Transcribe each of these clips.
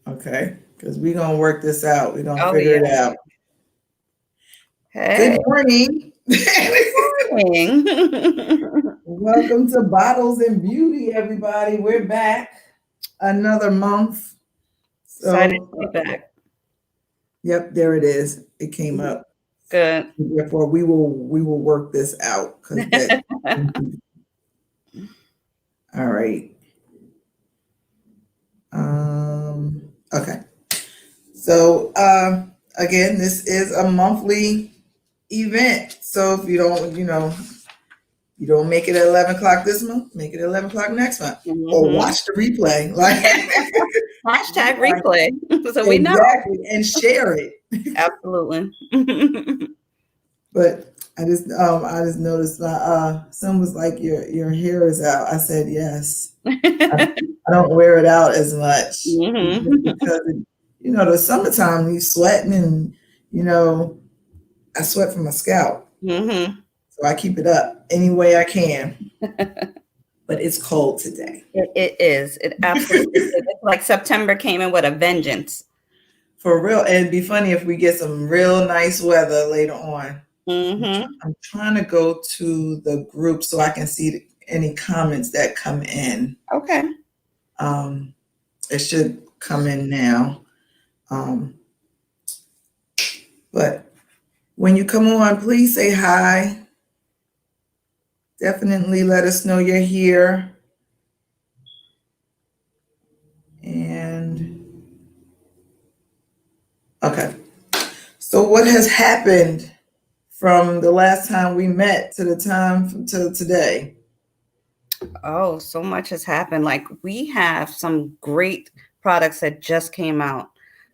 Okay, because we're gonna work this out. We're gonna Oh figure yeah. it out. Good Hey, morning. morning. Welcome to Bottles and Beauty, everybody. We're back another month. Excited So, to be back. yep, there it is. It came up. Good. Therefore, we will work this out because that. All right. Okay. So, again, this is a monthly event. So if you don't make it at 11 o'clock this month, make it at 11 o'clock next month, or Hmm. watch the replay. Like, Hashtag replay. So we know. exactly, and share it. Absolutely. But I just noticed my son was like, your hair is out. I said yes. I don't wear it out as much Hmm. because the summertime you sweating and you know I sweat from my scalp, Hmm. so I keep it up any way I can. But it's cold today. It is. It absolutely is. It's like September came in with a vengeance. For real, and it'd be funny if we get some real nice weather later on. Hmm. I'm trying to go to the group so I can see any comments that come in. Okay. Um, it should come in now. Um, but when you come on, please say hi. Definitely let us know you're here. And okay. So what has happened from the last time we met to the time to today? Oh, so much has happened. Like we have some great products that just came out.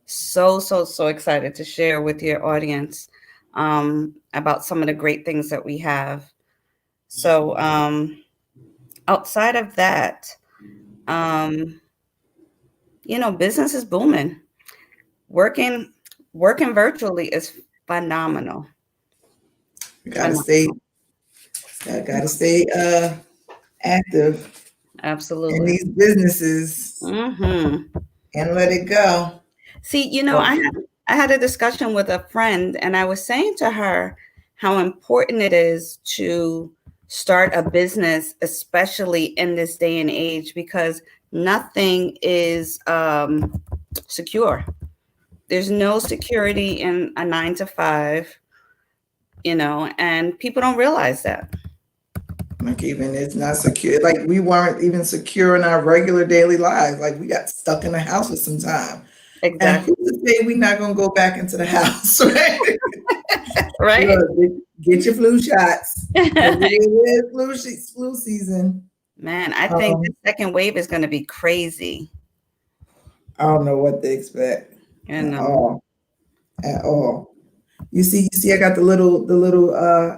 So excited to share with your audience about some of the great things that we have. So outside of that, um, business is booming. Working working virtually is phenomenal. We gotta stay, Phenomenal. gotta stay active in Absolutely. these businesses Hmm. and let it go. See, So, I had a discussion with a friend, and I was saying to her how important it is to start a business, especially in this day and age, because nothing is secure. There's no security in a 9 to 5, and people don't realize that. like, even it's not secure. Like we weren't even secure in our regular daily lives. Like we got stuck in the house for some time. And Exactly. who's to say we're not gonna go back into the house, right? Right? Look, get your flu shots because it is flu season. Man, I think the Um, second wave is going to be crazy. I don't know what they expect You at know. all, at all. You see, I got the little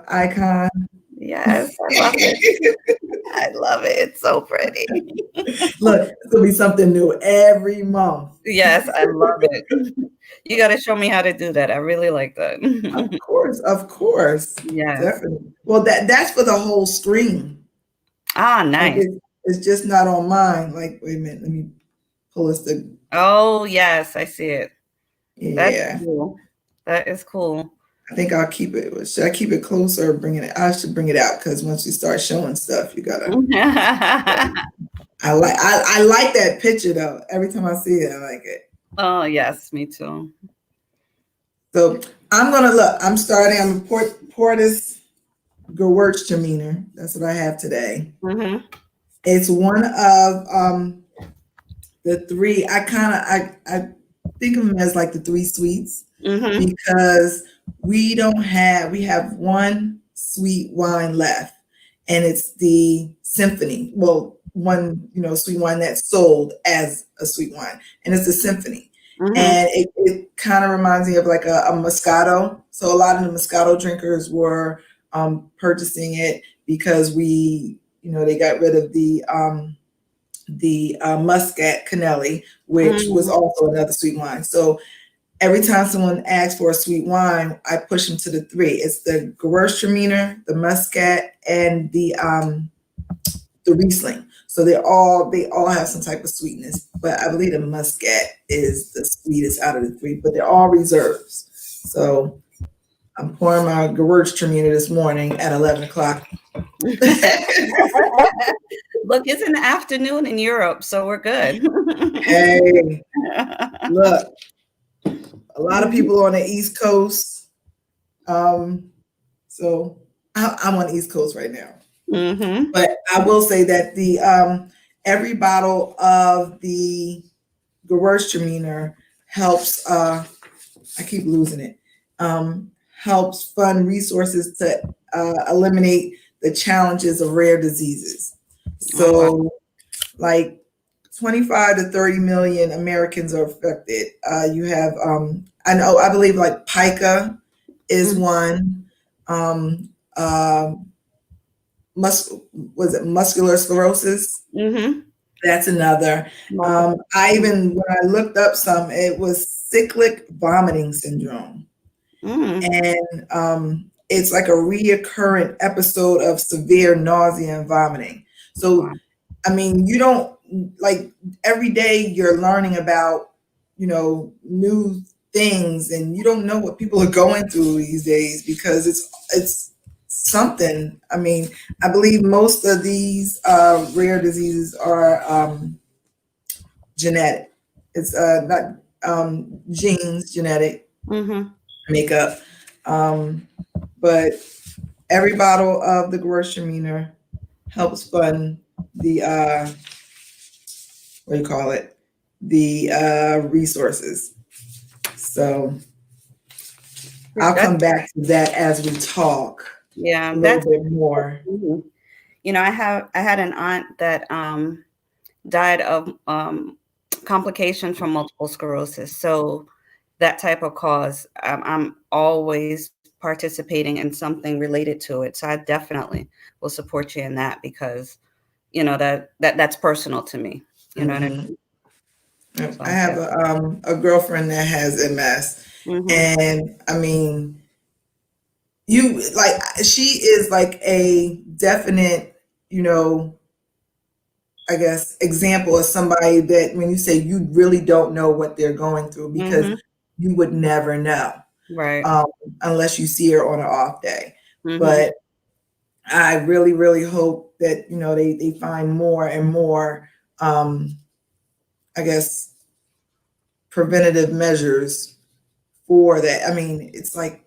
icon. Yes, I love it. I love it. It's so pretty. Look, it's gonna be something new every month. Yes, I love it. You got to show me how to do that. I really like that. Of course, Yes. definitely. Well, that's for the whole stream. Ah, Like nice. it's just not on mine. Like, wait a minute, let me pull this. Oh, yes, I see it. That's Yeah, cool. That is cool. I think I'll keep it. Should I keep it closer or bring it? I should bring it out because once you start showing stuff, you gotta. I like that picture though. Every time I see it, I like it. Oh, yes, me too. So I'm gonna look. I'm starting. I'm a Portis Gewürztraminer. That's what I have today. Hmm. It's one of the three. I think of them as like the three sweets Hmm. because we have one sweet wine left, and it's the Symphony. Well, one sweet wine that's sold as a sweet wine, and it's the Symphony. Hmm. And it kind of reminds me of like a Moscato. So a lot of the Moscato drinkers were purchasing it because they got rid of the Muscat Canelli, which was Hmm. also another sweet wine. So every time someone asks for a sweet wine, I push them to the three. It's the Gewürztraminer, the Muscat, and the Riesling. So they all have some type of sweetness, but I believe the Muscat is the sweetest out of the three. But they're all reserves. So I'm pouring my Gewürztraminer this morning at 11 o'clock. Look, it's in the afternoon in Europe, so we're good. Hey, look, a lot of people on the East Coast. So I'm on the East Coast right now. Mm-hmm. But I will say that the every bottle of the Gewürztraminer helps. I keep losing it. Helps fund resources to eliminate the challenges of rare diseases. Oh, wow. So, like 25 to 30 million Americans are affected. You have, I believe like pica is Mm-hmm. one. Uh, was it muscular sclerosis? Mm-hmm. That's another. Multiple. When I looked up some, it was cyclic vomiting syndrome. Mm. And it's like a reoccurring episode of severe nausea and vomiting. So, Wow. I mean, you don't like every day you're learning about, new things, and you don't know what people are going through these days because it's something. I mean, I believe most of these rare diseases are genetic. It's not genes, genetic Mm-hmm. makeup. Um, but every bottle of the Gewürztraminer helps fund the what do you call it? The resources. So I'll That's come back to that as we talk yeah. a little That's bit more. mhm. I had an aunt that died of complications from multiple sclerosis. So that type of cause, I'm always participating in something related to it. So I definitely will support you in that because that's personal to me. You know what I Mhm. mean? I So have yeah. a girlfriend that has MS, Mm-hmm. and I mean, you like she is like a definite, you know, I guess, example of somebody that when you say you really don't know what they're going through because Mm-hmm. you would never know Right. um, unless you see her on an off day. Mm-hmm. But I really, really hope that they find more and more, I guess, preventative measures for that. I mean, it's like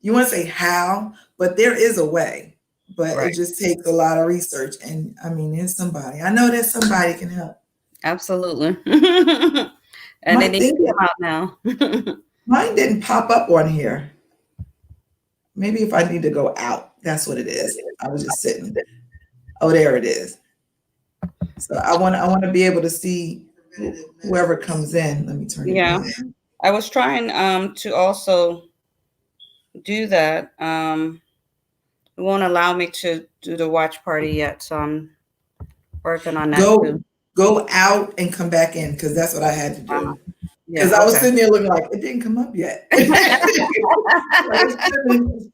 you want to say how, but there is a way. But it Right. just takes a lot of research, and I mean, there's somebody. I know that somebody can help. Absolutely. And My it needs thing to come out now. Mine didn't pop up on here. Maybe if I need to go out, that's what it is. I was just sitting. Oh, there it is. So I want to be able to see whoever comes in. Let me turn it Yeah. down. I was trying to also do that. It won't allow me to do the watch party yet, so I'm working on that Go too. go out and come back in because that's what I had to Uh, do. Because yeah, I was okay. sitting there looking like it didn't come up yet. Like it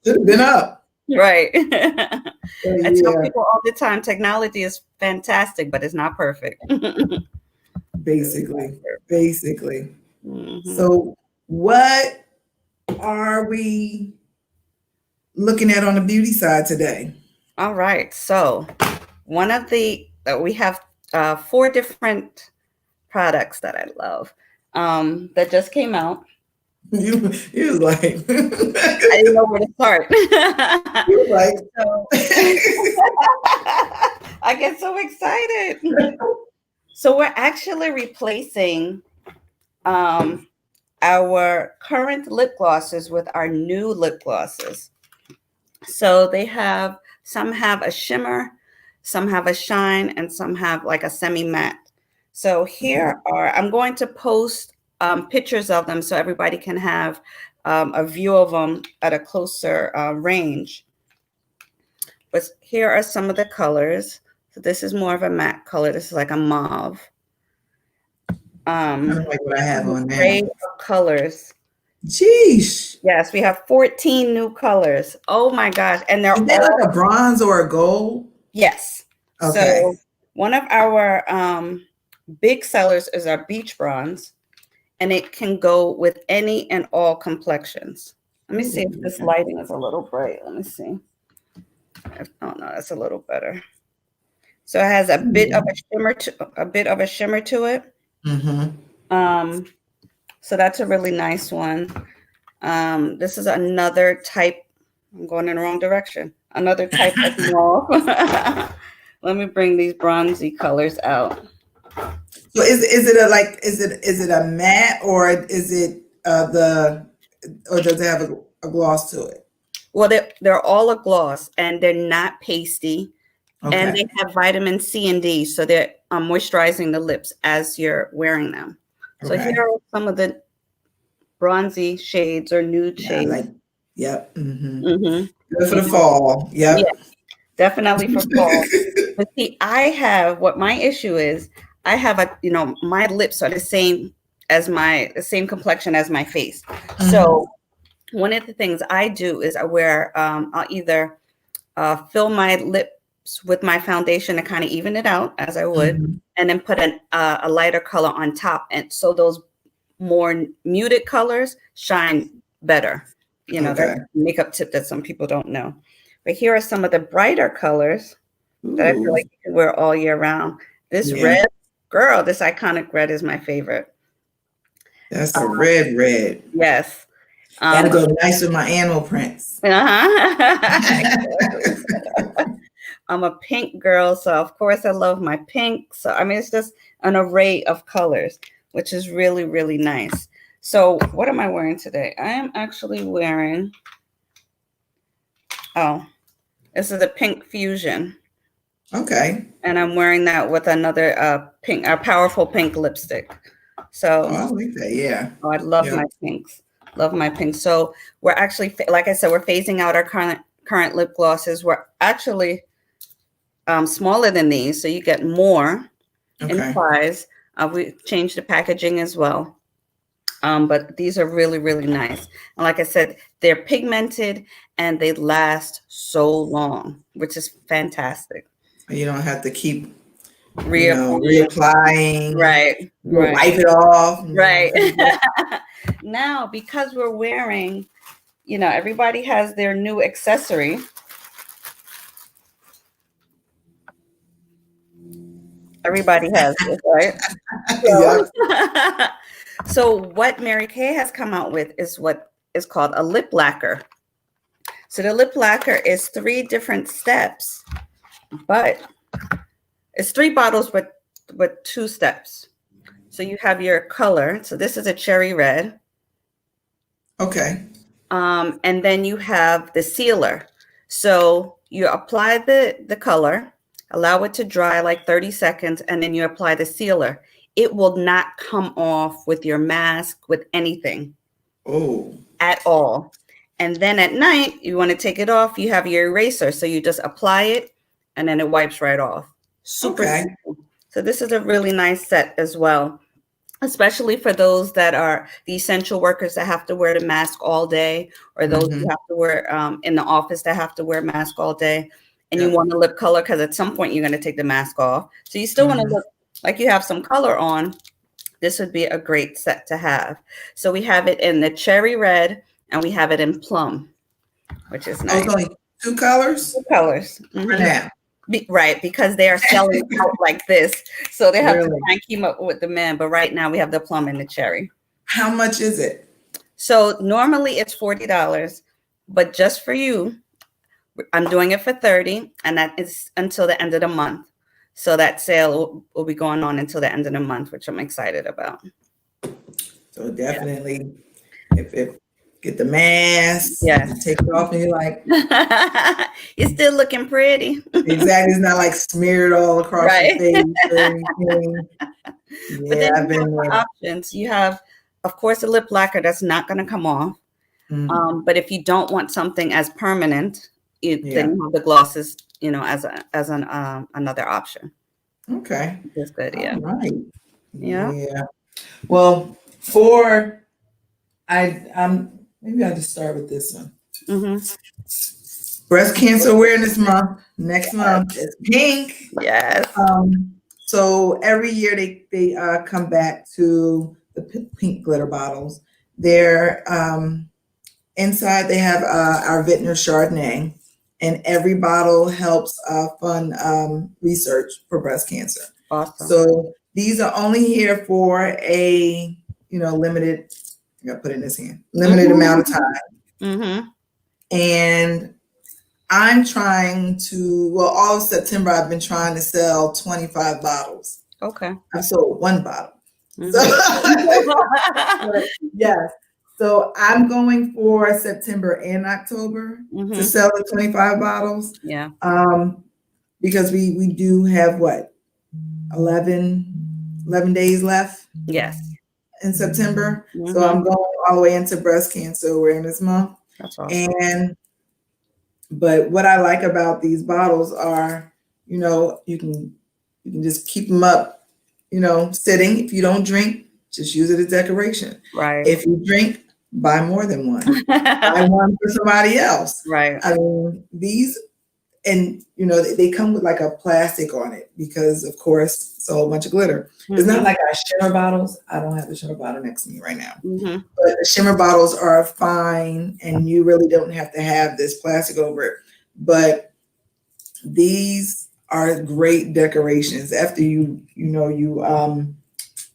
should have been up. Right. But I tell yeah, people all the time, technology is fantastic, but it's not perfect. basically, basically. Hmm. So what are we looking at on the beauty side today? All right. So one of the we have four different products that I love that just came out. You was like, I didn't know where to start. you was like, So I get so excited. So we're actually replacing um, our current lip glosses with our new lip glosses. So some have a shimmer, some have a shine, and some have like a semi matte. So I'm going to post pictures of them so everybody can have a view of them at a closer range. But here are some of the colors. So this is more of a matte color. This is like a mauve. I don't like what I have on Array now. of colors. Jeez. Yes, we have 14 new colors. Oh my gosh. And they're Is that all, like a bronze or a gold? yes. So Okay. One of our big sellers is our beach bronze, and it can go with any and all complexions. Let me see if Ooh, this lighting is a little bright. Let me see. Oh no, that's a little better. So it has a bit of a shimmer to it. mm-hmm. Um, so that's a really nice one. This is another type. I'm going in the wrong direction. Another type of mauve. Let me bring these bronzy colors out. So is it a like is it a matte or is it the or does it have a gloss to it? Well, they're all a gloss and they're not pasty, and Okay. they have vitamin C and D, so they're moisturizing the lips as you're wearing them. So here Okay. are some of the bronzy shades or nude Yeah, I shades. like. Yep. Mm-hmm. Mm-hmm. Good for the fall. Yeah, Yep. definitely for fall. But see, I have what my issue is. I have my lips are the same complexion as my face. Mm-hmm. So one of the things I do is I'll either fill my lips with my foundation to kind of even it out as I would, Mm-hmm. and then put a lighter color on top, and so those more muted colors shine better. That's Okay. a makeup tip that some people don't know. But here are some of the brighter colors that I feel Ooh. like you can wear all year round. This Yeah. red, girl, this iconic red is my favorite. That's Uh, a red. yes. That'll Um, go nice with my animal prints. uh-huh. I'm a pink girl, so of course I love my pink. So I mean, it's just an array of colors, which is really, really nice. So what am I wearing today? I am actually wearing, oh, this is a pink fusion. Okay. And I'm wearing that with another powerful pink lipstick. Oh, So, I like that. Yeah. oh, I love Yeah. my pinks. Love my pinks. So we're actually, like I said, we're phasing out our current lip glosses. We're actually smaller than these, so you get more in Okay. size. We changed the packaging as well. But these are really, really nice. And like I said, they're pigmented and they last so long, which is fantastic. You don't have to keep, Reapplying. reapplying. Right, You'll right, wipe it off. right. Now, because we're wearing, everybody has their new accessory. Everybody has this, right? Yep. So, so what Mary Kay has come out with is what is called a lip lacquer. So the lip lacquer is 3 different steps, but it's 3 bottles with 2 steps. So you have your color. So this is a cherry red. Okay. And then you have the sealer. So you apply the color, allow it to dry like 30 seconds, and then you apply the sealer. It will not come off with your mask, with anything Oh. at all. And then at night, you want to take it off, you have your eraser. So you just apply it and then it wipes right off. Super Okay. simple. So this is a really nice set as well, especially for those that are the essential workers that have to wear the mask all day, or those Mm-hmm. who have to wear in the office that have to wear mask all day, and you Yep. want a lip color because at some point you're going to take the mask off. So you still want to Mm-hmm. look like you have some color on. This would be a great set to have. So we have it in the cherry red and we have it in plum, which is Oh, it's nice. only 2 colors 2 colors. for now. Right, because they are selling out like this. So they have to Really? try and keep up with demand. But right now we have the plum and the cherry. How much is it? So normally it's $40, but just for you, I'm doing it for 30, and that is until the end of the month. So that sale will be going on until the end of the month, which I'm excited about. So definitely, if get the mask, you Yes. take it off, and you're like, You're still looking pretty. exactly. It's not like smeared all across your Right. face or anything. But Yeah, then I've you have been the there. options. You have, of course, a lip lacquer that's not going to come off. Mm, But if you don't want something as permanent, then yeah. you have the glosses, as another option. Okay. That's good. All Yeah. right. Yeah. Yeah. Well, maybe I'll just start with this one. Hmm. Breast Cancer Awareness Month next month is pink. Yes. So every year they come back to the pink glitter bottles. They're inside they have our Vintner Chardonnay, and every bottle helps fund research for breast cancer. Awesome. So these are only here for a limited. I gotta put it in this hand. Limited amount of time, Mm-hmm. and I'm trying to. Well, all of September I've been trying to sell 25 bottles. Okay. I sold one bottle. Mm-hmm. So, yes. So I'm going for September and October to sell the 25 bottles. Yeah. Because we do have what 11 days left. Yes. In September. So I'm going all the way into Breast Cancer Awareness Month. That's awesome. But what I like about these bottles are, you can just keep them up, sitting. If you don't drink, just use it as decoration. Right. If you drink, buy more than one. Buy one for somebody else. Right. I mean, these, and they come with like a plastic on it because, of course, it's a whole bunch of glitter. It's not like our shimmer bottles. I don't have the shimmer bottle next to me right now. But the shimmer bottles are fine, and you really don't have to have this plastic over it. But these are great decorations. After you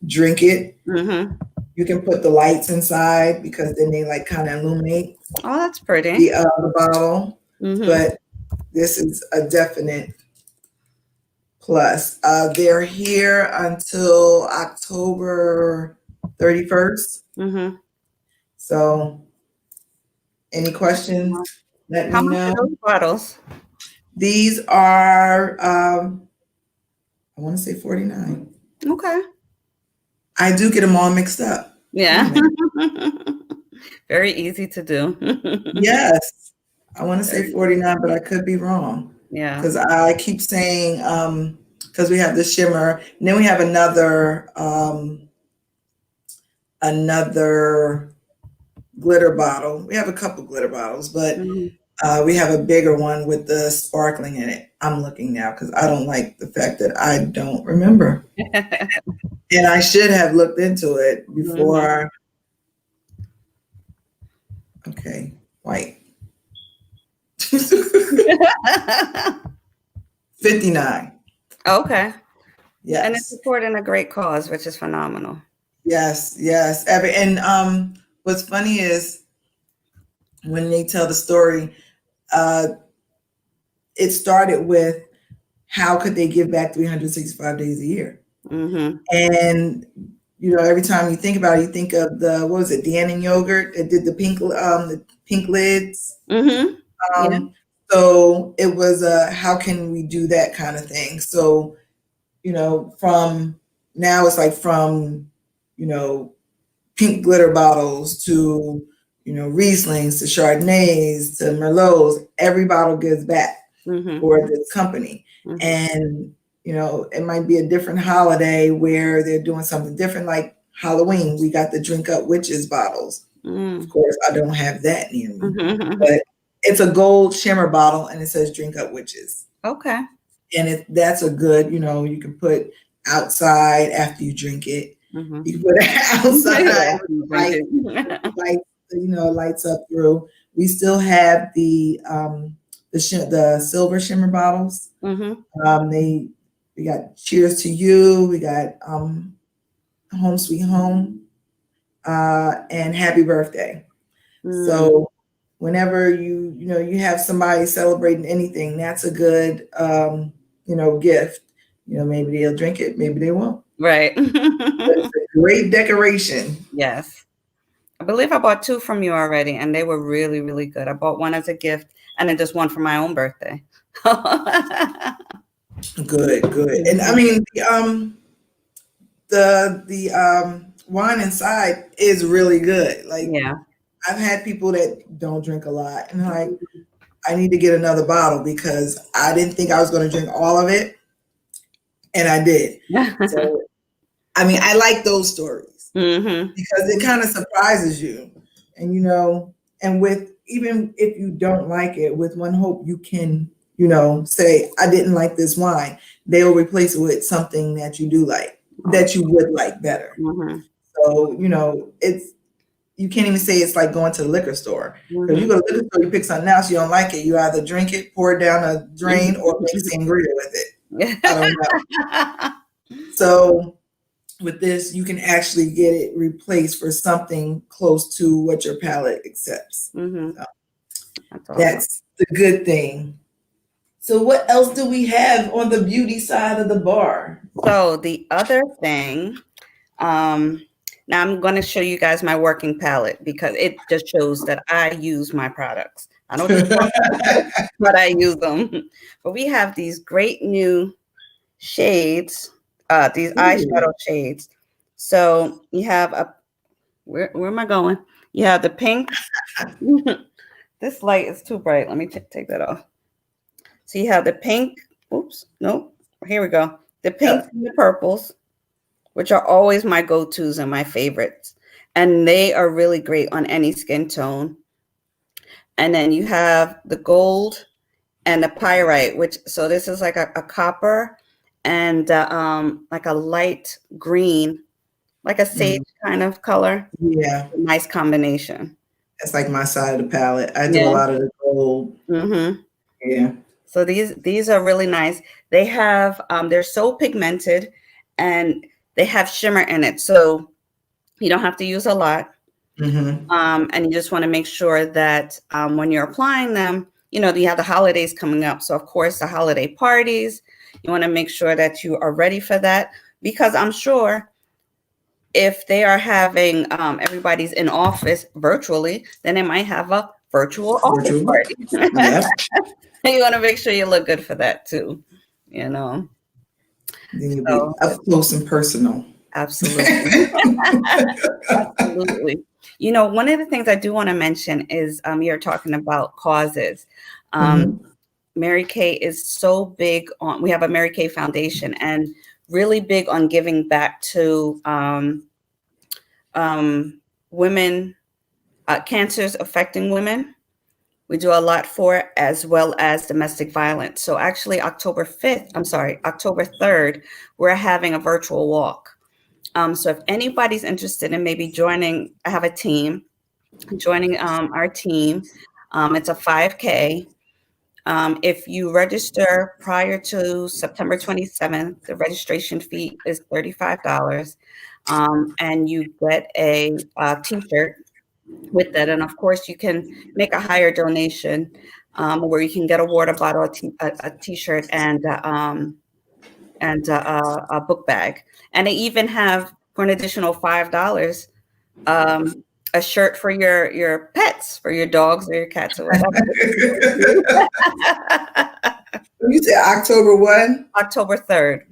drink it, you can put the lights inside because then they like kind of illuminate. Oh, that's pretty. The bottle. But this is a definite plus. They're here until October 31st. So, any questions? Let How me much know. are those bottles? These are, I want to say 49. Okay. I do get them all mixed up. Yeah. Very easy to do. Yes. I want to say 49, but I could be wrong. Yeah. Because I keep saying, because we have the shimmer, and then we have another glitter bottle. We have a couple glitter bottles, but we have a bigger one with the sparkling in it. I'm looking now because I don't like the fact that I don't remember. And I should have looked into it before. Okay, white. 59. Okay. Yes. And it's supporting a great cause, which is phenomenal. Yes, yes. And what's funny is when they tell the story, it started with how could they give back 365 days a year? And every time you think about it, you think of the what was it, Dannon yogurt that did the pink lids. Yeah. So it was how can we do that kind of thing? So from now it's like from pink glitter bottles to Rieslings to Chardonnays to Merlots. Every bottle gives back for this company, and it might be a different holiday where they're doing something different, like Halloween. We got the Drink Up Witches bottles. Of course, I don't have that near me, but it's a gold shimmer bottle, and it says Drink Up Witches. Okay. And that's a good, you can put outside after you drink it. You can put it outside, lights up through. We still have the silver shimmer bottles. We got Cheers to You. We got Home Sweet Home, and Happy Birthday. So whenever you have somebody celebrating anything, that's a good gift. Maybe they'll drink it, maybe they won't. Right. It's a great decoration. Yes. I believe I bought 2 from you already, and they were really, really good. I bought one as a gift and then just one for my own birthday. Good. And I mean, the wine inside is really good. Like, yeah. I've had people that don't drink a lot, and like, I need to get another bottle because I didn't think I was going to drink all of it, and I did. So, I mean, I like those stories because it kind of surprises you, and And with, even if you don't like it, with One Hope, you can, you know, say, I didn't like this wine. They'll replace it with something that you do like, that you would like better. Mm-hmm. So, you know, it's, you can't even say it's like going to the liquor store. Because you Mm-hmm. go to the liquor store, you pick something else, you don't like it, you either drink it, pour it down a drain, or make sangria with it. I don't know. So with this, you can actually get it replaced for something close to what your palate accepts. Mm-hmm. So That's awesome. that's the good thing. So what else do we have on the beauty side of the bar? So the other thing, um, now I'm going to show you guys my working palette because it just shows that I use my products. I don't just talk about them, but I use them. But we have these great new shades, these eyeshadow Ooh. shades. So you have a, where am I going? You have the pink. This light is too bright. Let me take that off. So you have the pink. Oops, nope. Here we go. The pinks Yep. and the purples, which are always my go-tos and my favorites. And they are really great on any skin tone. And then you have the gold and the pyrite, which, so this is like a copper and like a light green, like a sage Mm, kind of color. yeah, Nice combination. that's like my side of the palette. I do a Yeah. lot of the gold. Mm-hmm. Yeah. So these are really nice. They have they're so pigmented and they have shimmer in it. So you don't have to use a lot. Mm-hmm. And you just want to make sure that when you're applying them, you know, you have the holidays coming up. So, of course, the holiday parties, you want to make sure that you are ready for that because I'm sure if they are having everybody's in office virtually, then they might have a virtual office Virtual. party. Yep. You want to make sure you look good for that too, you know. Then you'll be So, up close and personal. absolutely. Absolutely. You know, one of the things I do want to mention is you're talking about causes. Um, Mm-hmm. Mary Kay is so big on, we have a Mary Kay Foundation and really big on giving back to women, cancers affecting women. We do a lot for it as well as domestic violence. So actually October 3rd, we're having a virtual walk. So if anybody's interested in maybe joining, I have a team joining our team. It's a 5K. If you register prior to September 27th, the registration fee is $35. And you get a t-shirt with that. And of course, you can make a higher donation where you can get a water bottle, a t-shirt, and a book bag. And they even have, for an additional $5, a shirt for your pets, for your dogs or your cats or whatever. You said October what? October 3rd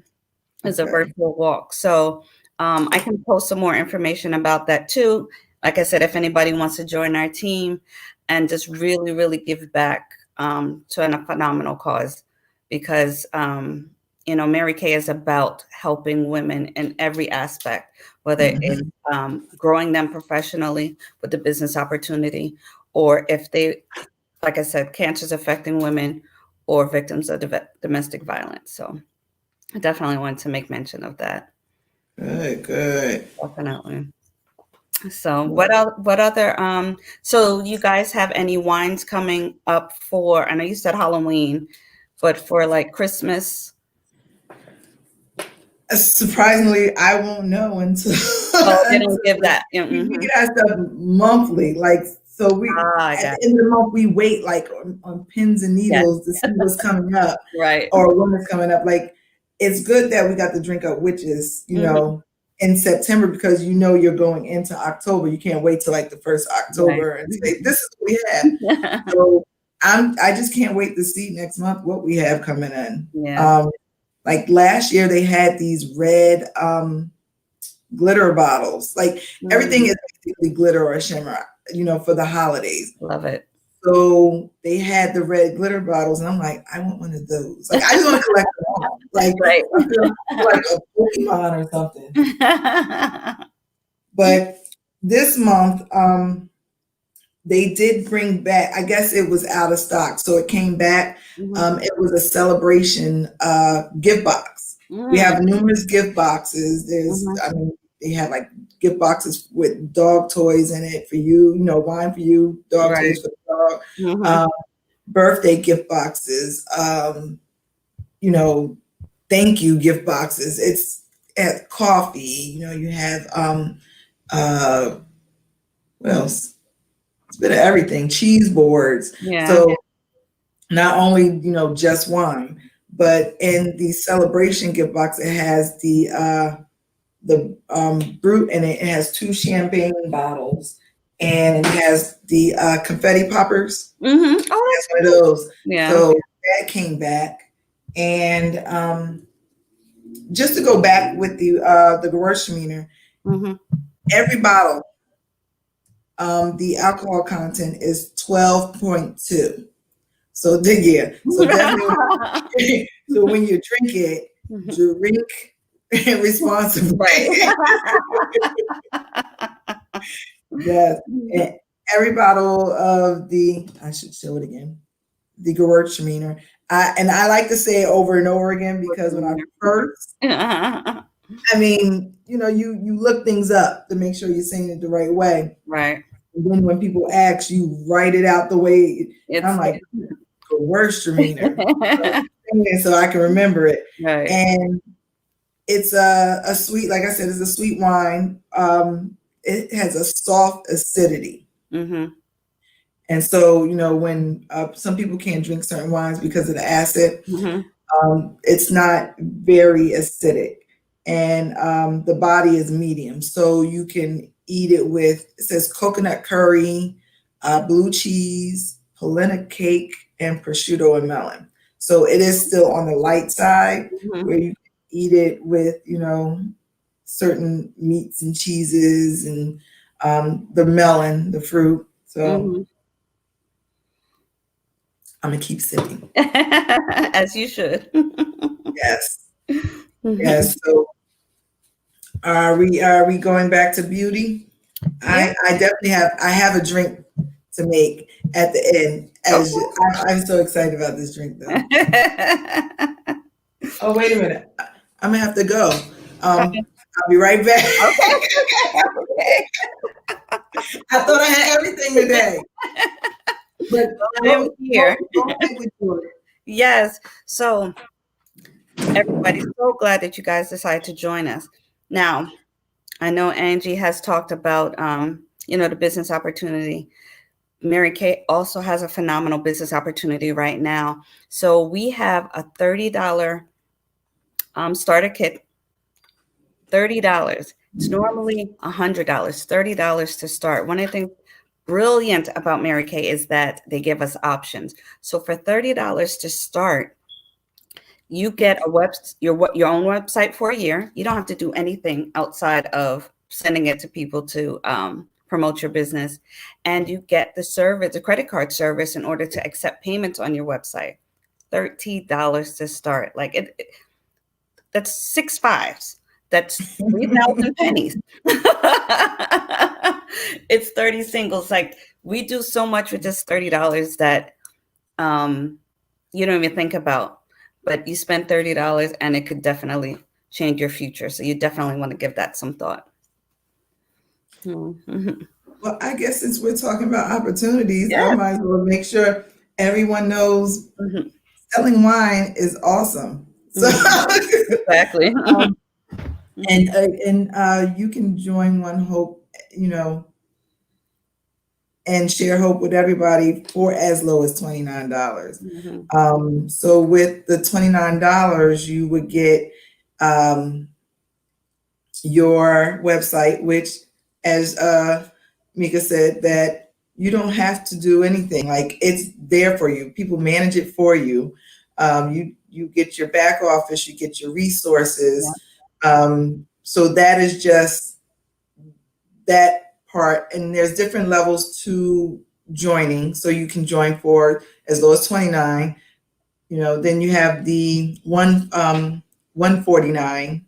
is a Okay. virtual walk. So I can post some more information about that too. Like I said, if anybody wants to join our team and just really, really give back to a phenomenal cause, because you know, Mary Kay is about helping women in every aspect, whether it's Mm-hmm. growing them professionally with the business opportunity, or if they, like I said, cancers affecting women or victims of domestic violence. So I definitely wanted to make mention of that. Good, good. Definitely. So what other so you guys have any wines coming up for, I know you said Halloween, but for like Christmas? Surprisingly, I won't know until Oh, they don't give until that. Yeah, we mhm. get our stuff monthly. Like, so we Ah, I at got the end of the month we wait like on pins and yes, needles to see what's coming up right. or when it's coming up. Like, it's good that we got the drink up witches, you Mhm. know, in September because you know you're going into October. You can't wait till like the first Right. October and say this is what we have. So I just can't wait to see next month what we have coming in. Yeah. Like last year they had these red glitter bottles. Like everything Mm, is basically glitter or shimmer, you know, for the holidays. love it. So they had the red glitter bottles, and I'm like, I want one of those. Like I just want to collect them all. Like Right. I feel like a Pokemon or something. But this month, they did bring back, I guess it was out of stock, so it came back. Mhm. It was a celebration gift box. We Mm. have numerous gift boxes. Mhm. I mean, they have like gift boxes with dog toys in it for you, wine for you, dog Right. toys for the dog, Mhm. um, birthday gift boxes, you know, thank you gift boxes. It's at coffee, you have, uh, what else? It's been everything, cheese boards. Yeah. So not only, just wine, but in the celebration gift box, it has the brute in it. It has two champagne bottles, and it has the confetti poppers. Mhm. Oh, That's that's one of cool. those. Yeah. So that came back, and just to go back with the Gewürztraminer, Mhm. every bottle, the alcohol content is 12.2. So yeah, so definitely. So when you drink it, drink responsibly. Right. Yes. And every bottle of I should show it again, the Gewürztraminer. I like to say it over and over again because when I first, I mean, you look things up to make sure you're saying it the right way. Right. And then when people ask, you write it out the way, and I'm It's like, Gewürztraminer. So I can remember it. right. And it's a sweet, like I said, it's a sweet wine. It has a soft acidity. Mhm. And so, when some people can't drink certain wines because of the acid, Mhm. it's not very acidic. And the body is medium. So you can eat it with, it says coconut curry, blue cheese, polenta cake, and prosciutto and melon. So it is still on the light side Mhm. where you can eat it with, certain meats and cheeses and the melon, the fruit. So Mhm. I'm gonna keep sipping. As you should. Yes, Mhm. yes. So are we going back to beauty? Yeah. I definitely have a drink to make at the end. I'm so excited about this drink though. Okay. Oh wait a minute, I'm gonna have to go. I'll be right back. Okay. I thought I had everything today, but Well, I am go go here. go ahead with yours. Yes. So, everybody, so glad that you guys decided to join us. Now, I know Angie has talked about, the business opportunity. Mary Kay also has a phenomenal business opportunity right now. So we have a $30 starter kit. $30. It's normally $100. $30 to start. One of the things brilliant about Mary Kay is that they give us options. So for $30 to start, you get your own website for a year. You don't have to do anything outside of sending it to people to promote your business, and you get the service, the credit card service, in order to accept payments on your website. $30 to start. Like that's six fives. That's 3,000 pennies. It's 30 singles. Like we do so much with just $30 that um, you don't even think about. But you spend $30 and it could definitely change your future. So you definitely want to give that some thought. Mm-hmm. Well, I guess since we're talking about opportunities, I Yeah. might as well make sure everyone knows Hmm. selling wine is awesome. So, Hmm. Exactly. um, and you can join One Hope, and share hope with everybody for as low as $29. Hmm. So with the $29, you would get um, your website, which, as Mika said, that you don't have to do anything. Like it's there for you. People manage it for you. You get your back office, you get your Yeah. resources. So that is just that part. And there's different levels to joining. So you can join for as low as 29. Then you have the 149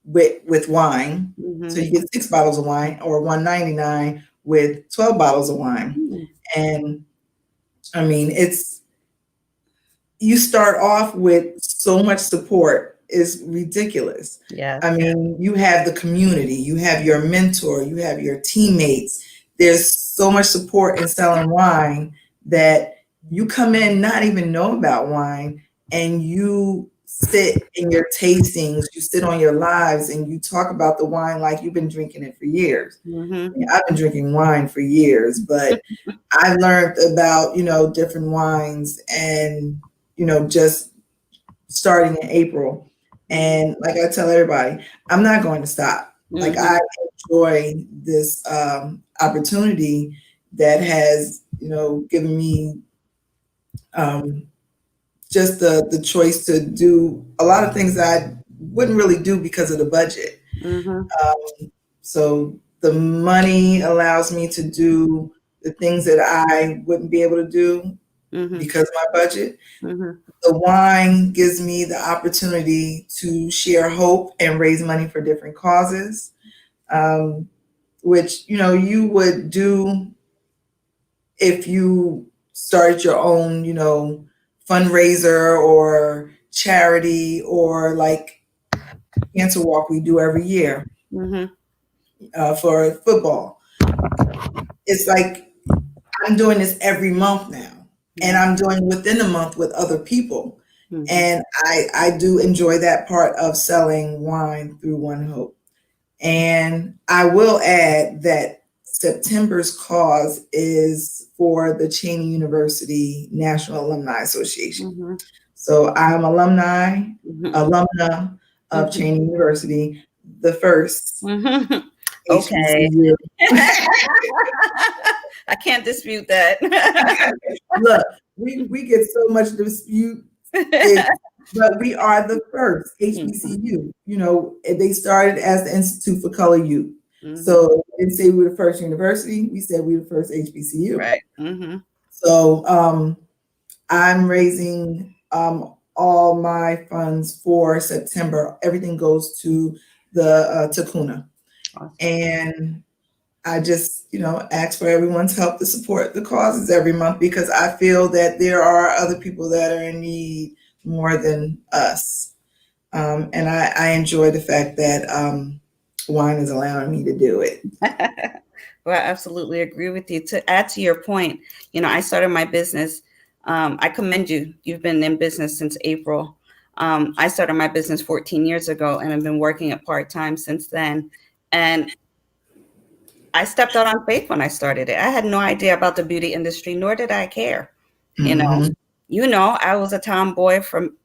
with wine. So Hmm. you get 6 bottles of wine, or 199 with 12 bottles of wine. And I mean, you start off with so much support is ridiculous. Yes. I mean, you have the community, you have your mentor, you have your teammates. There's so much support in selling wine that you come in not even know about wine, and you sit in your tastings, you sit on your lives, and you talk about the wine like you've been drinking it for years. Mm-hmm. I've been drinking wine for years, but I learned about, different wines, and, just starting in April. And like I tell everybody, I'm not going to stop. Like, Mm-hmm. I enjoy this opportunity that has, given me um, just the choice to do a lot of things that I wouldn't really do because of the budget. Mm-hmm. So the money allows me to do the things that I wouldn't be able to do Mm-hmm. because of my budget. Mm-hmm. The wine gives me the opportunity to share hope and raise money for different causes, um, which you would do if you started your own, fundraiser or charity, or like cancer walk we do every year Mm-hmm. for football. It's like I'm doing this every month now, and Yeah. I'm doing within a month with other people. Mm-hmm. And I do enjoy that part of selling wine through One Hope. And I will add that September's cause is for the Cheney University National Alumni Association. Mm-hmm. So I'm Mm-hmm. alumna of Cheney University, the first Mm-hmm. Okay. HBCU. I can't dispute that. Look, we get so much dispute, it, but we are the first HBCU. They started as the Institute for Color Youth. Mm-hmm. So we didn't say we were the first university. We said we were the first HBCU. Right. Mm-hmm. So I'm raising all my funds for September. Everything goes to the Takuna. Awesome. And I just, ask for everyone's help to support the causes every month, because I feel that there are other people that are in need more than us. And I enjoy the fact that wine is allowing me to do it. Well, I absolutely agree with you. To add to your point, I started my business. I commend you. You've been in business since April. I started my business 14 years ago, and I've been working it part-time since then. And I stepped out on faith when I started it. I had no idea about the beauty industry, nor did I care. You know, Mm-hmm. I was a tomboy from,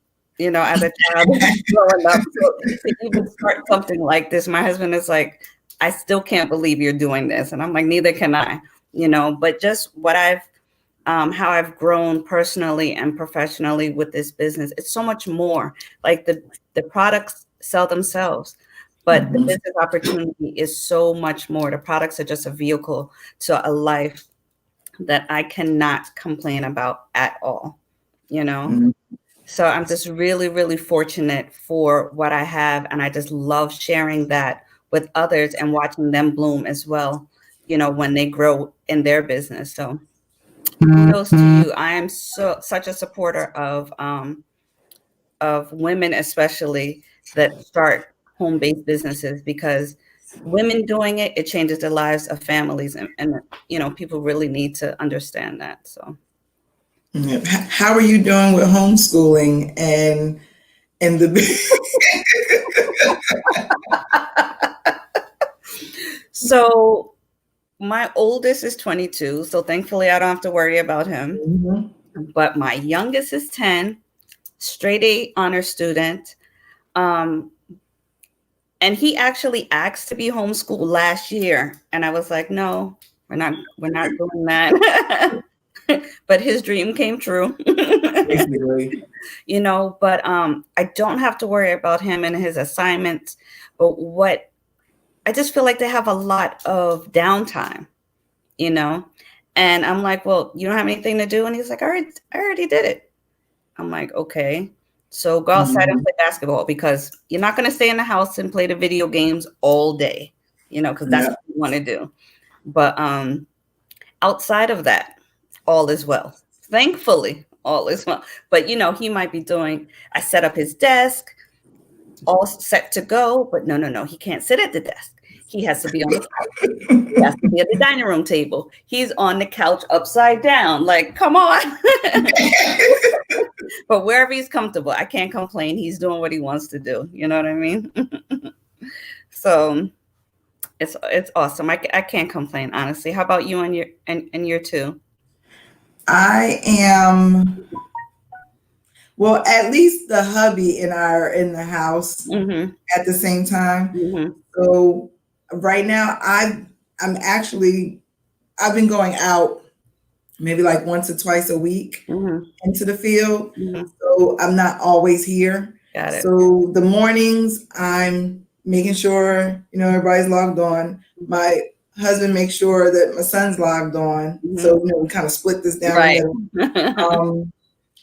as a child growing up. So to even start something like this, my husband is like, I still can't believe you're doing this. And I'm like, neither can I, but just how I've grown personally and professionally with this business. It's so much more. Like the products sell themselves, but the Mm-hmm. business opportunity is so much more. The products are just a vehicle to a life that I cannot complain about at all, you know? Mm-hmm. So I'm just really, really fortunate for what I have. And I just love sharing that with others and watching them bloom as well, when they grow in their business. So kudos to you. I am such a supporter of women, especially that start home-based businesses, because women doing it changes the lives of families, and people really need to understand that. So Yeah. How are you doing with homeschooling and the so my oldest is 22, so thankfully I don't have to worry about him. Mhm. But my youngest is 10, straight A honor student. Um, and he actually asked to be homeschooled last year, and I was like, no, we're not doing that. But his dream came true. Basically? But I don't have to worry about him and his assignments. But what I just feel like they have a lot of downtime, you know? And I'm like, well, you don't have anything to do? And he's like, all right, I already did it. I'm like, okay. So go outside and Mhm. play basketball, because you're not going to stay in the house and play the video games all day, because that's Yeah. what you want to do. But outside of that, all is well. Thankfully, all is well. But he might be doing. I set up his desk, all set to go. But no, no, no. He can't sit at the desk. He has to be on the couch. He has to be at the dining room table. He's on the couch upside down. Like, come on. But wherever he's comfortable, I can't complain. He's doing what he wants to do. You know what I mean? So it's awesome. I can't complain, honestly. How about you and your two? I am, well, at least the hubby and I are in the house Mm-hmm. at the same time. Mm-hmm. So right now I'm actually, I've been going out maybe like once or twice a week Mm-hmm. into the field. Mm-hmm. So I'm not always here. Got it. So the mornings I'm making sure, everybody's logged on. My husband makes sure that my son's logged on. Mm-hmm. So, we kind of split this down Right. the middle.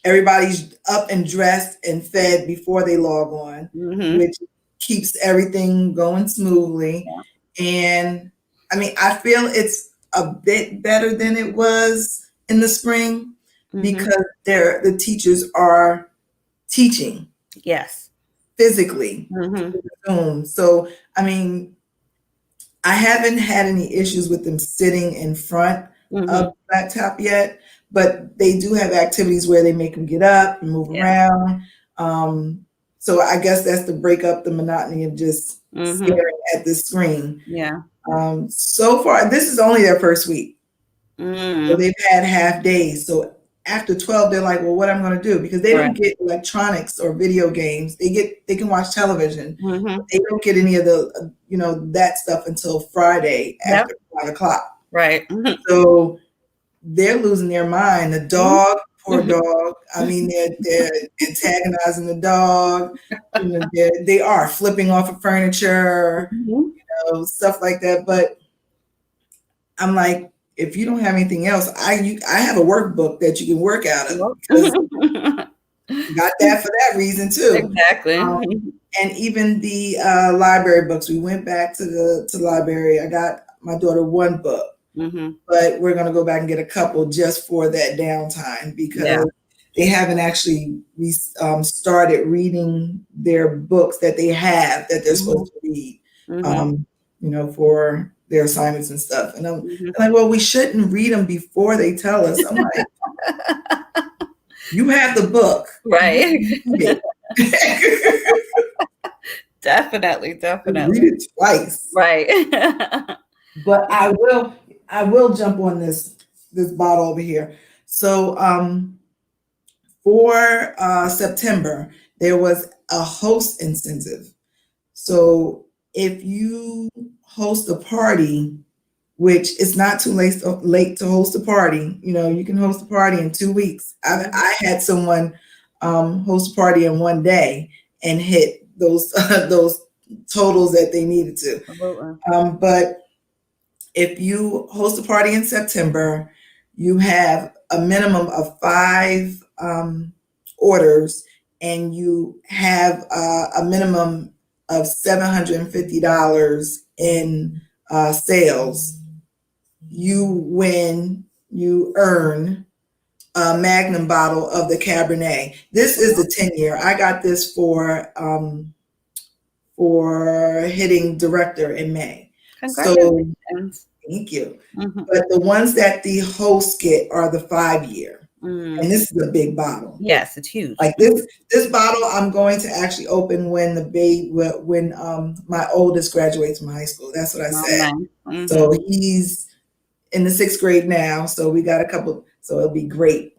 Everybody's up and dressed and fed before they log on, Mm-hmm. which keeps everything going smoothly. Yeah. And I mean, I feel it's a bit better than it was in the spring Mm-hmm. because the teachers are teaching Yes. physically Mm-hmm. through Zoom. So, I mean, I haven't had any issues with them sitting in front Mm-hmm. of the laptop yet, but they do have activities where they make them get up and move Yeah. around. So I guess that's to break up the monotony of just Mm-hmm. staring at the screen. Yeah. So far, this is only their first week. So Mm-hmm. they've had half days. So after 12, they're like, well, what am I going to do? Because they Right. don't get electronics or video games. They can watch television. Mm-hmm. They don't get any of the, that stuff until Friday Yep. after 5 o'clock. Right. Mm-hmm. So they're losing their mind. The dog, poor dog. I mean, they're antagonizing the dog. They are flipping off of furniture, Mm-hmm. stuff like that. But I'm like, if you don't have anything else, I have a workbook that you can work out of because got that for that reason too. Exactly. And even the library books. We went back to the library. I got my daughter one book. Mm-hmm. But we're going to go back and get a couple just for that downtime because they haven't actually started reading their books that they have that they're supposed to read, for their assignments and stuff. And I'm like, well, we shouldn't read them before they tell us. I'm like, you have the book. Right. Definitely. Read it twice. Right. But I will jump on this bottle over here. So for September, there was a host incentive. So if you host a party, which is not too late to host a party, you can host a party in 2 weeks. I had someone host a party in one day and hit those totals that they needed to. But if you host a party in September, you have a minimum of 5 orders, and you have a minimum of $750 in sales. You earn a Magnum bottle of the Cabernet. This is the 10-year. I got this for hitting director in May. Congratulations. So thank you. Mm-hmm. But the ones that the hosts get are the 5-year. And this is a big bottle. Yes, it's huge. Like this bottle I'm going to actually open when my oldest graduates from high school. That's what I said. Mm-hmm. So he's in the 6th grade now. So we got a couple, so it'll be great.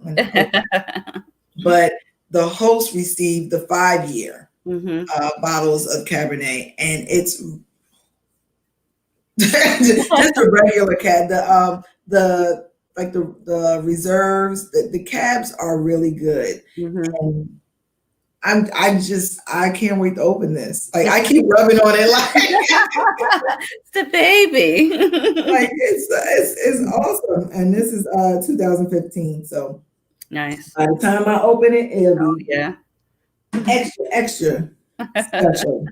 But the host received the 5-year bottles of Cabernet, and it's just a regular cab. The reserves, the cabs are really good. And I can't wait to open this. Like I keep rubbing on it like it's the baby. like it's awesome. And this is 2015. So nice. By the time I open it, it'll be extra special. So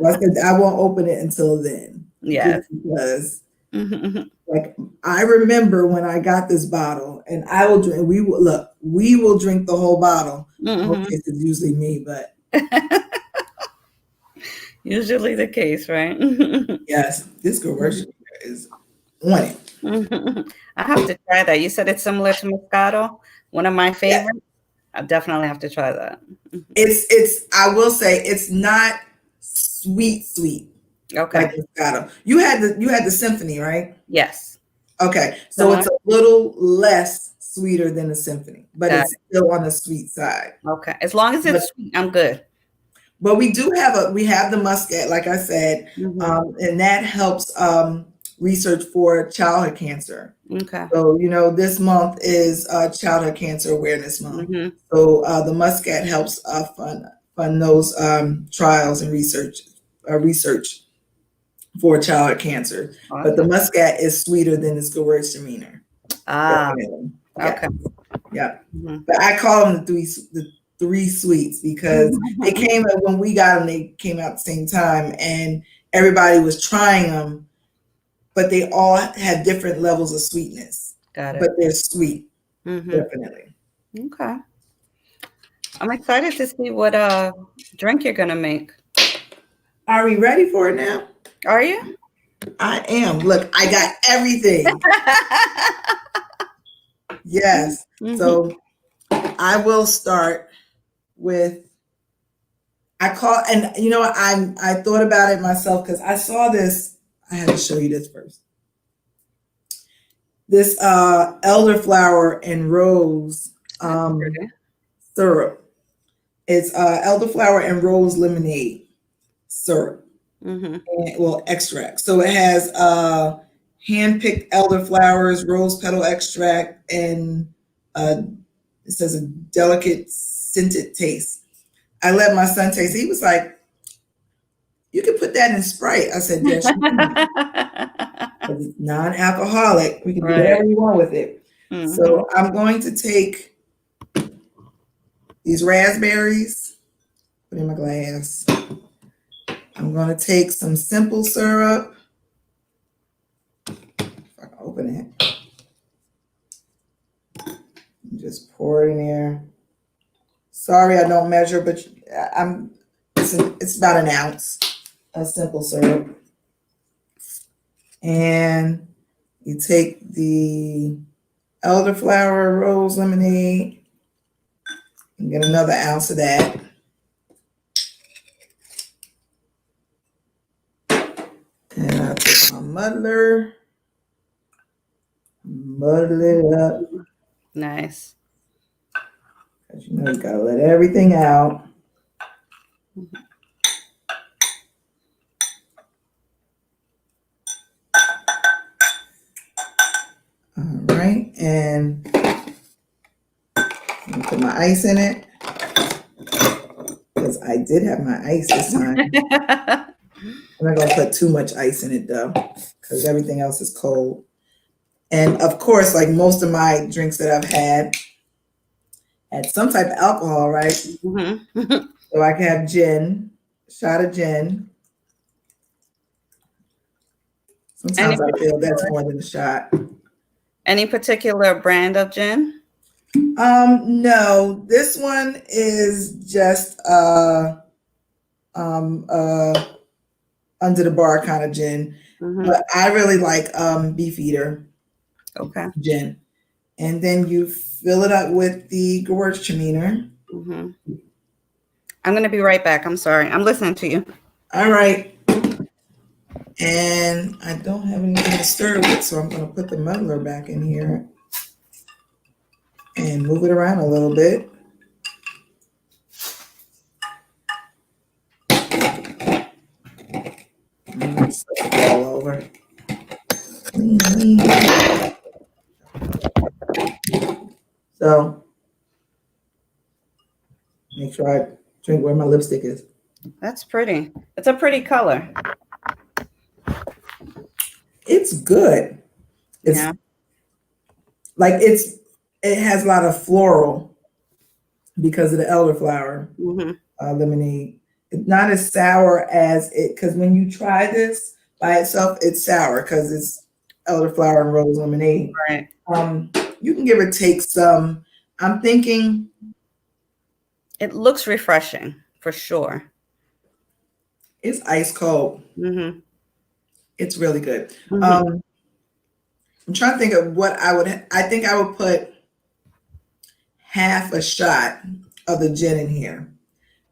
I said I won't open it until then. Yeah. Because Mhm. Like I remember when I got this bottle, and I will drink. We will drink the whole bottle. Most Mhm. cases, usually me, but Usually the case, right? yes, this Mhm. conversion is on it. Mhm. I have to try that. You said it's similar to Moscato, one of my Yeah, favorites. I definitely have to try that. Mhm. it's. I will say it's not sweet like Okay. Moscato. You had the symphony, right? Yes. Okay, so Similar? it's a little less sweeter than the symphony, but Got it's still on the sweet side. it. Okay. As long as But it's sweet, I'm good. we have the muscat, like I said, Mhm. and that helps research for childhood cancer. Okay. So this month is Childhood Cancer Awareness Month. Mhm. So the muscat helps fund those trials and research for childhood cancer. But the Awesome. muscat is sweeter than the Gewürztraminer. Ah, Definitely. Yeah. okay. Yeah. Mhm. But I call them the three sweets because they came out when we got them. They came out at the same time, and everybody was trying them, but they all had different levels of sweetness. Got But it. they're sweet, Mhm. definitely. Okay. I'm excited to see what drink you're gonna make. Are we ready for it now? Are you? I am. Look, I got everything. Yes. Mhm. So I will start with. I call, and what, I thought about it myself because I saw this. I had to show you this first. This elderflower and rose That's pretty. syrup. It's elderflower and rose lemonade syrup, Mhm. and, well, extract. So it has hand-picked elderflowers, rose petal extract, and uh, it says a delicate scented taste. I let my son taste it. He was like, "You can put that in Sprite." I said, "Yes, you can." Because it's non-alcoholic. We can do Right. whatever you want with it. Mhm. So I'm going to take these raspberries, put in my glass. I'm going to take some simple syrup. If I can open it, and just pour it in there. Sorry, I don't measure, but I'm. It's about an ounce of simple syrup, and you take the elderflower rose lemonade and get another ounce of that. And I take my muddler, muddle it up, Nice. because you gotta let everything out. All right, and I'm gonna put my ice in it because I did have my ice this time. I'm not gonna put too much ice in it though, because everything else is cold. And of course, like most of my drinks that I've had some type of alcohol, right? Mhm. So I can have gin, shot of gin. Any Sometimes I feel that's particular more than a shot. any particular brand of gin? No, this one is just um uh under the bar kind of gin. Mhm. But I really like Beefeater Okay. gin. And then you fill it up with the Gewürztraminer. Mhm. I'm gonna be right back. I'm sorry. I'm listening to you. All right. And I don't have anything to stir with, so I'm going to put the muddler back in here and move it around a little bit. All over. Clean, clean. So make sure I drink where my lipstick is. That's pretty. It's a pretty color. It's good. It's Yeah. like it has a lot of floral because of the elderflower Mhm. lemonade. It's not as sour as it, because when you try this by itself, it's sour because it's elderflower and rose lemonade. Right. Um, you can give or take some. I'm thinking It looks refreshing for sure. it's ice cold. Mm-hmm. It's really good. Mm-hmm. I'm trying to think of what I would. I think I would put half a shot of the gin in here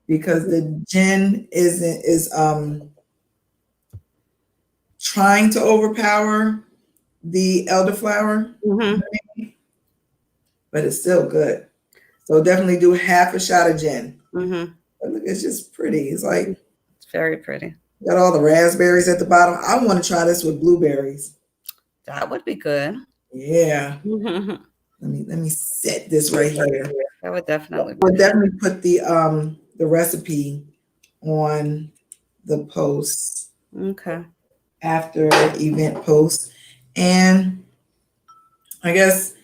because the gin is trying to overpower the elderflower, Mm-hmm. but it's still good. So definitely do half a shot of gin. Mm-hmm. But look, it's just pretty. It's like It's very pretty. got all the raspberries at the bottom. I want to try this with blueberries. That would be good. Yeah. Mm-hmm. Let me set this right here. That would definitely be We'll good. definitely put the recipe on the post Okay. after event post. And I guess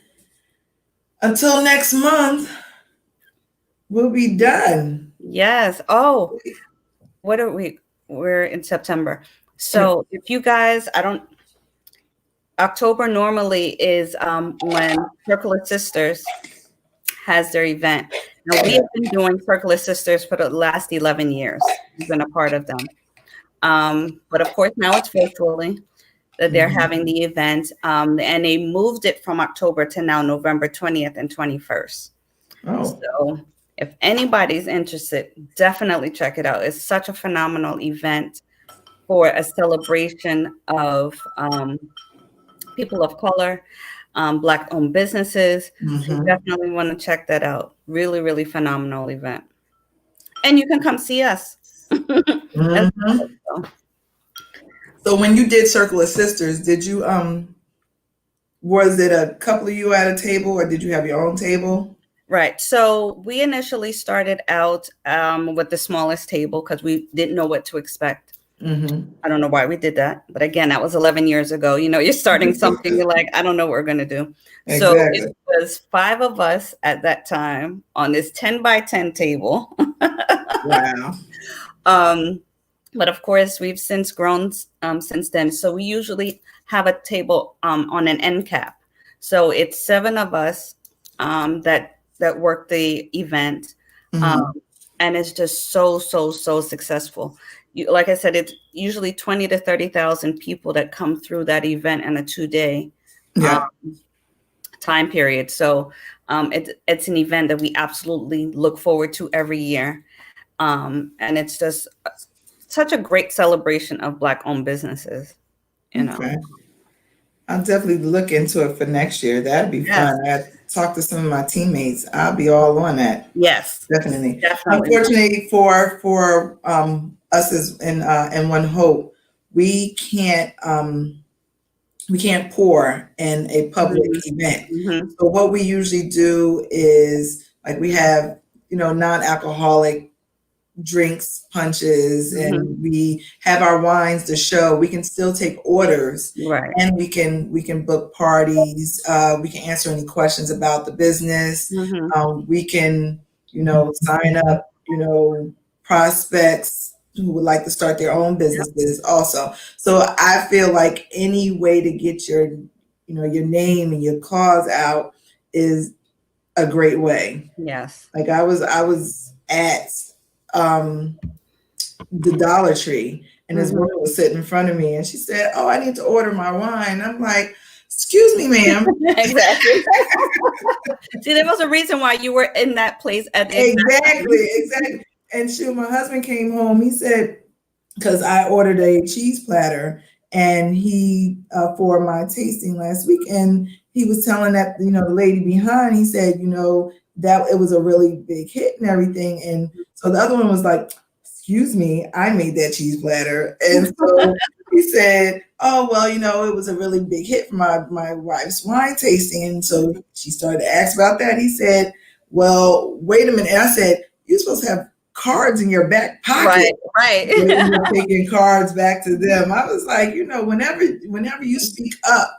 until next month, we'll be done. Yes. Oh, what are we? We're in September. So if you guys, I don't, October normally is when Circle of Sisters has their event. Now we have been doing Circle of Sisters for the last 11 years. We've been a part of them. But of course now it's virtually that they're Mhm. having the event. And they moved it from October to now November 20th and 21st. Oh, So if anybody's interested, definitely check it out. It's such a phenomenal event for a celebration of people of color, Black-owned businesses. So you hmm definitely want to check that out. Really, really phenomenal event. And you can come see us. As hmm well. So when you did Circle of Sisters, did you was it a couple of you at a table or did you have your own table? Right. So we initially started out with the smallest table because we didn't know what to expect. Mm-hmm. I don't know why we did that. But again, that was 11 years ago. You know, you're starting something, you're like, I don't know what we're going to do. So it Exactly. was 5 of us at that time on this 10 by 10 table. Wow. um, but of course, we've since grown since then. So we usually have a table on an end cap. So it's 7 of us that work the event, um, hmm and it's just so successful. Like I said, it's usually 20 to 30,000 people that come through that event in a 2 day um, Yeah. time period. So it's an event that we absolutely look forward to every year, and it's just such a great celebration of Black-owned businesses. You know, Okay. I'll definitely look into it for next year. That'd be yes, fun. I talked to some of my teammates. I'll be all on that. yes, Definitely. definitely. Unfortunately for us as in One Hope, we can't we can't pour in a public Mhm, event. mhm, So what we usually do is like we have, non-alcoholic drinks, punches, mhm. and we have our wines to show. We can still take orders, Right. and we can book parties. We can answer any questions about the business. Mhm. We can, sign up, prospects who would like to start their own Yep. businesses also. So I feel like any way to get your name and your cause out is a great way. Yes. Like I was at um, the Dollar Tree, and this Mhm. woman was sitting in front of me, and she said, "Oh, I need to order my wine." I'm like, "Excuse me, ma'am." Exactly. See, there was a reason why you were in that place at the exact Exactly, time. exactly. And my husband came home. He said, because I ordered a cheese platter, and he for my tasting last week, and he was telling that the lady behind. He said, that it was a really big hit and everything, and so the other one was like, "Excuse me, I made that cheese platter," and so he said, "Oh well, it was a really big hit for my wife's wine tasting," and so she started to ask about that. He said, "Well, wait a minute," and I said, "You're supposed to have cards in your back pocket." Right, right. You're taking cards back to them. I was like, whenever you speak up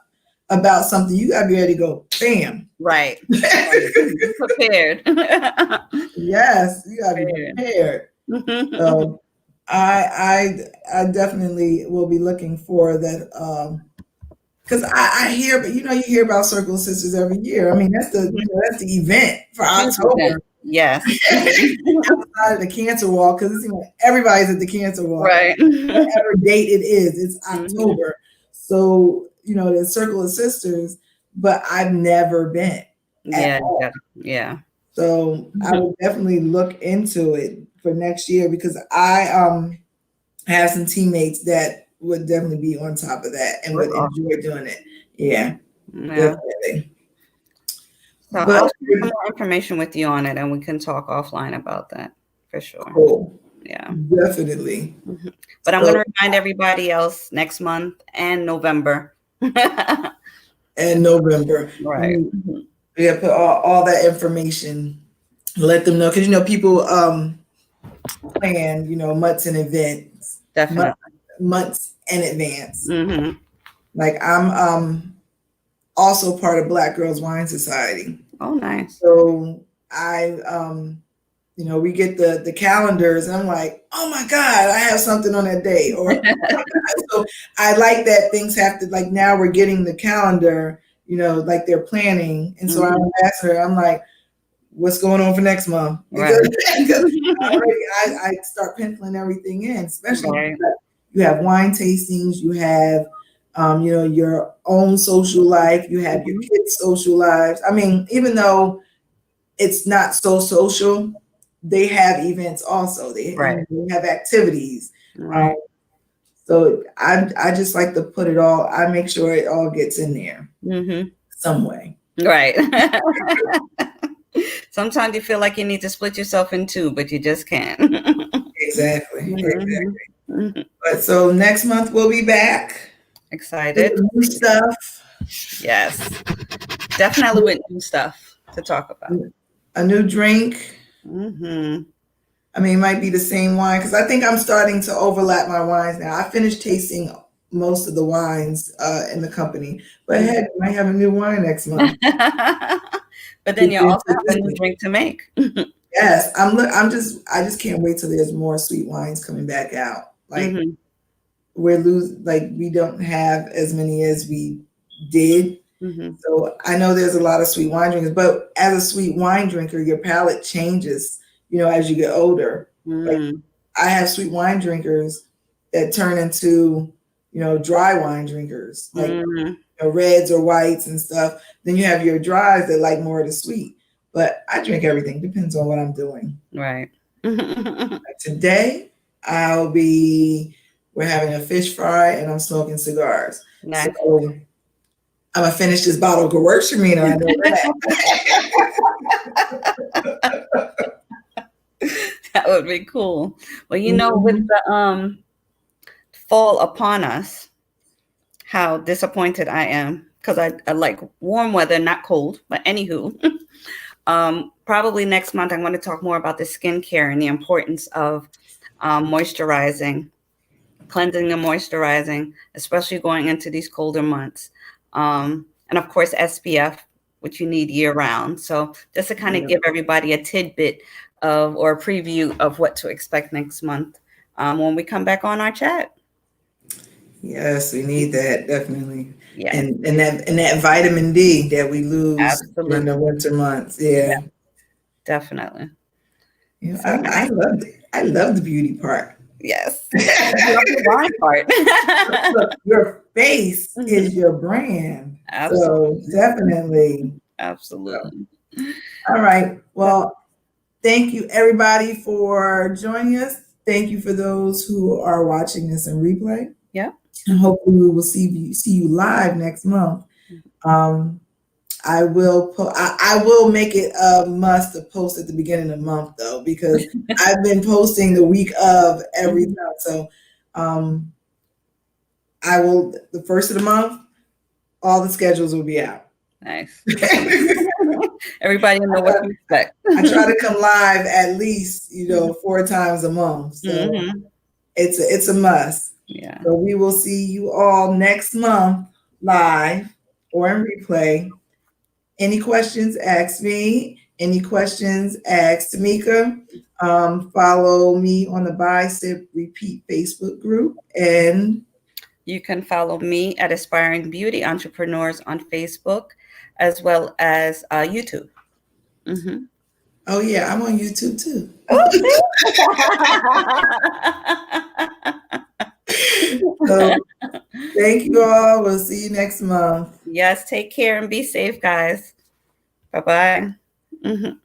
about something, you gotta be ready to go, bam. Right. Right. Be prepared. Yes, you gotta be Prepared. prepared. So I definitely will be looking for that because I hear, but you hear about Circle of Sisters every year. I mean, Mhm. that's the event for Huge event. October. Yes. Outside of the cancer walk, because it seems like everybody's at the cancer walk, Right. whatever date it is, it's Mhm. October. So, the Circle of Sisters, but I've never been at Yeah, you all. got yeah. So I Mhm. will definitely look into it for next year because I have some teammates that would definitely be on top of that and That's would awesome. enjoy doing it. Yeah, Yeah. definitely. So But I'll share some more information with you on it and we can talk offline about that for sure. cool, Yeah. definitely. Mhm. But I'm going So to remind everybody else next month and November. and November, Right. we gotta put all that information, let them know because people plan months in advance, months Definitely. months in advance. Hmm. Like I'm also part of Black Girls Wine Society. Oh, nice. So I, we get the calendars, and I'm like, oh my God, I have something on that day, or oh my God. So I like that things have to like now we're getting the calendar, like they're planning, and so Hmm. I'm asking her, I'm like, what's going on for next month? Right. Because already I start penciling everything in, especially Right. you have wine tastings, you have your own social life, you have your Hmm. kids' social lives. I mean, even though it's not so social, they have events also. Right. They have activities. Um, Right. so I just like to put it all. I make sure it all gets in there Hmm. some way. Right. Sometimes you feel like you need to split yourself in two, but you just can't. Exactly. Exactly. Hmm. Hmm. But so next month we'll be back with Excited. the new stuff, Yes. Definitely with new stuff to talk about. a new drink. Hmm. I mean, it might be the same wine because I think I'm starting to overlap my wines now. I finished tasting most of the wines in the company, but heck, I might have a new wine next month. But then Get you you also into have this a new thing. drink to make. Yes, I just can't wait till there's more sweet wines coming back out. Like Hmm. we don't have as many as we did. Hmm. So I know there's a lot of sweet wine drinkers, but as a sweet wine drinker, your palate changes, as you get older. Like Mm. I have sweet wine drinkers that turn into, dry wine drinkers, like Mm. reds or whites and stuff. Then you have your dries that like more of the sweet. But I drink everything. Depends on what I'm doing. Right. Like today, we're having a fish fry and I'm smoking cigars. So Nice. I'm gonna finish this bottle of Gewürztraminer. I know That would be cool. Well, with that. the fall upon us, how disappointed I am because I like warm weather, not cold. But anywho, probably next month I'm going to talk more about the skincare and the importance of moisturizing, cleansing and moisturizing, especially going into these colder months. And of course, SPF, which you need year round. So just to kind of Yeah. give everybody a tidbit of or a preview of what to expect next month when we come back on our chat. Yes, we need that definitely, Yes, and that vitamin D that we lose during the absolutely. winter months. Yeah, Yeah, definitely. So I love it. I love the beauty part. yes, I love the wine part. Look, your face Mhm. is your brand, so Absolutely, definitely. So, absolutely. all right. Well, thank you everybody for joining us. Thank you for those who are watching this in replay. Yeah. And hopefully we will see you live next month. Um, I will make it a must to post at the beginning of the month though, because I've been posting the week of every Mhm. time. So um, I will the first of the month, all the schedules will be out. Nice. I Everybody will know what to expect. try to come live at least, 4 times a month. So Hmm. it's a must. Yeah. So we will see you all next month live or in replay. Any questions, ask me. Any questions, ask Tamika. Follow me on the Buy Sip Repeat Facebook group. And You can follow me at Aspiring Beauty Entrepreneurs on Facebook, as well as YouTube. Mm-hmm. Oh yeah, I'm on YouTube too. So thank you all. We'll see you next month. Yes, take care and be safe, guys. Bye bye.